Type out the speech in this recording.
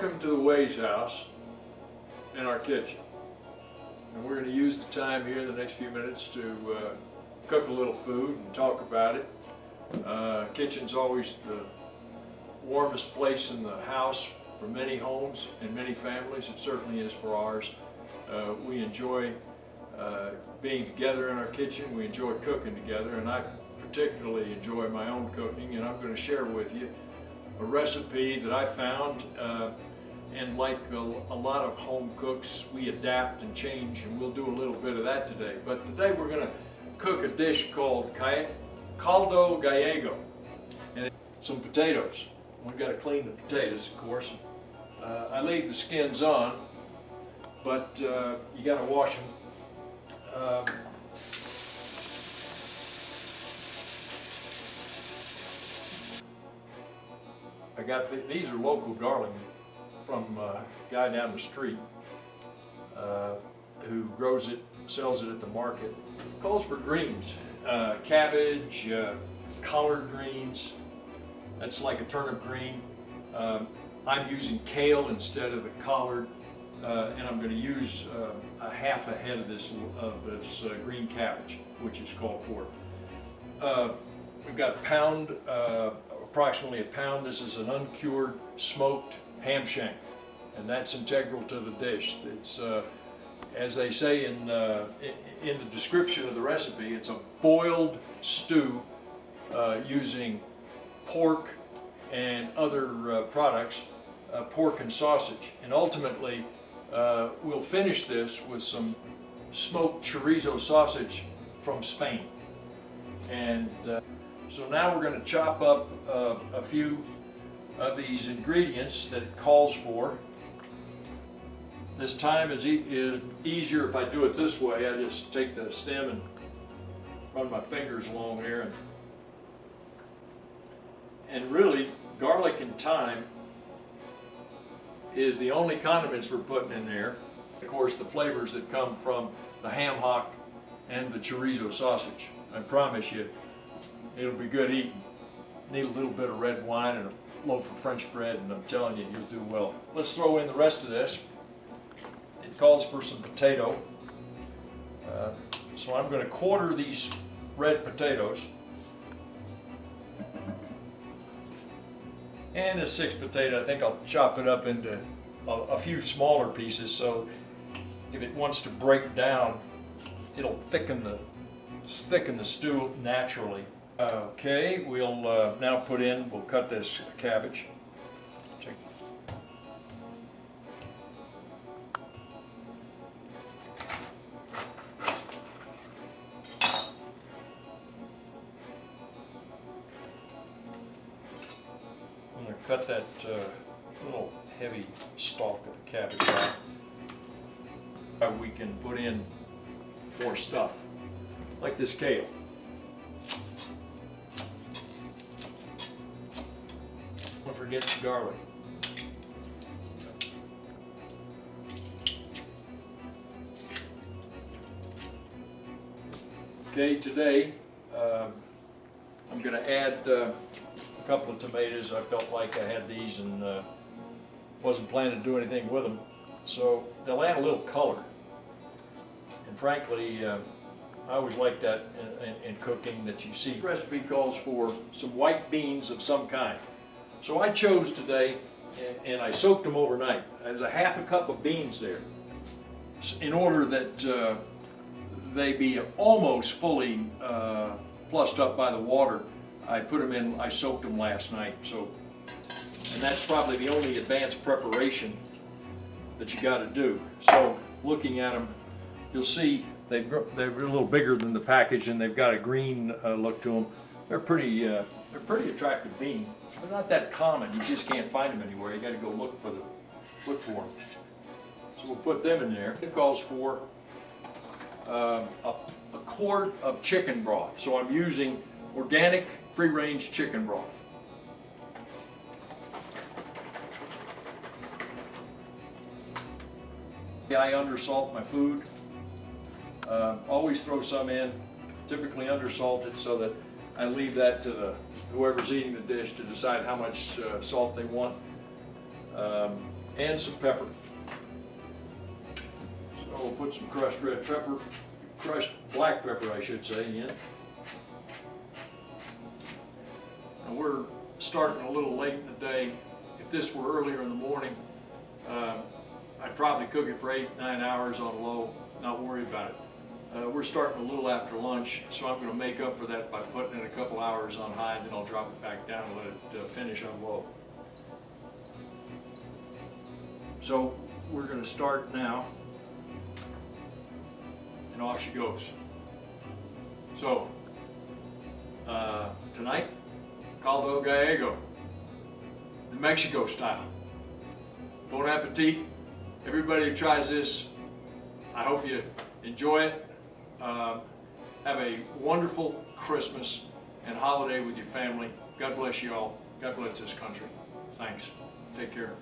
Welcome to the Ways House in our kitchen. And we're going to use the time here in the next few minutes to cook a little food and talk about it. Kitchen's always the warmest place in the house for many homes and many families. It certainly is for ours. We enjoy being together in our kitchen. We enjoy cooking together, and I particularly enjoy my own cooking, and I'm going to share with you a recipe that I found, and like a lot of home cooks, we adapt and change, and we'll do a little bit of that today. But today we're going to cook a dish called Caldo Gallego, and some potatoes. We've got to clean the potatoes, of course. I leave the skins on, but you got to wash them. I got these are local garlic from a guy down the street who grows it, sells it at the market. Calls for greens, cabbage, collard greens. That's like a turnip green. I'm using kale instead of the collard, and I'm going to use a half a head of this green cabbage, which is called for. We've got a pound. Approximately a pound. This is an uncured smoked ham shank, and that's integral to the dish. It's as they say in the description of the recipe, it's a boiled stew using pork and other products, pork and sausage, and ultimately we'll finish this with some smoked chorizo sausage from Spain. And so now we're going to chop up a few of these ingredients that it calls for. This time is easier if I do it this way. I just take the stem and run my fingers along here. And really, garlic and thyme is the only condiments we're putting in there. Of course, the flavors that come from the ham hock and the chorizo sausage. I promise you, it'll be good eating. Need a little bit of red wine and a loaf of French bread, and I'm telling you, you'll do well. Let's throw in the rest of this. It calls for some potato. So I'm going to quarter these red potatoes. And this 6 potato, I think I'll chop it up into a few smaller pieces, so if it wants to break down, it'll thicken the stew naturally. Okay, we'll now we'll cut this cabbage. I'm going to cut that little heavy stalk of the cabbage out. We can put in more stuff, like this kale. Don't forget the garlic. Okay, today I'm going to add a couple of tomatoes. I felt like I had these and wasn't planning to do anything with them, so they'll add a little color. And frankly, I always like that in cooking, that you see. This recipe calls for some white beans of some kind. So I chose today, and I soaked them overnight. There's a half a cup of beans there, in order that they be almost fully plussed up by the water. I put them in, I soaked them last night. So, and that's probably the only advanced preparation that you got to do. So looking at them, you'll see they're a little bigger than the package, and they've got a green look to them. They're pretty attractive beans. They're not that common. You just can't find them anywhere. You got to go look for them. So we'll put them in there. It calls for a quart of chicken broth. So I'm using organic, free-range chicken broth. I undersalt my food. Always throw some in, typically undersalted, so that I leave that to whoever's eating the dish to decide how much salt they want. and some pepper. So we'll put some crushed red pepper, crushed black pepper I should say, in. And we're starting a little late in the day. If this were earlier in the morning, I'd probably cook it for 8-9 hours on low, not worry about it. We're starting a little after lunch, so I'm going to make up for that by putting it a couple hours on high, and then I'll drop it back down and let it finish on low. So we're going to start now, and off she goes. So tonight, Caldo Gallego, the Mexico style. Bon appetit. Everybody who tries this, I hope you enjoy it. Have a wonderful Christmas and holiday with your family. God bless you all. God bless this country. Thanks. Take care.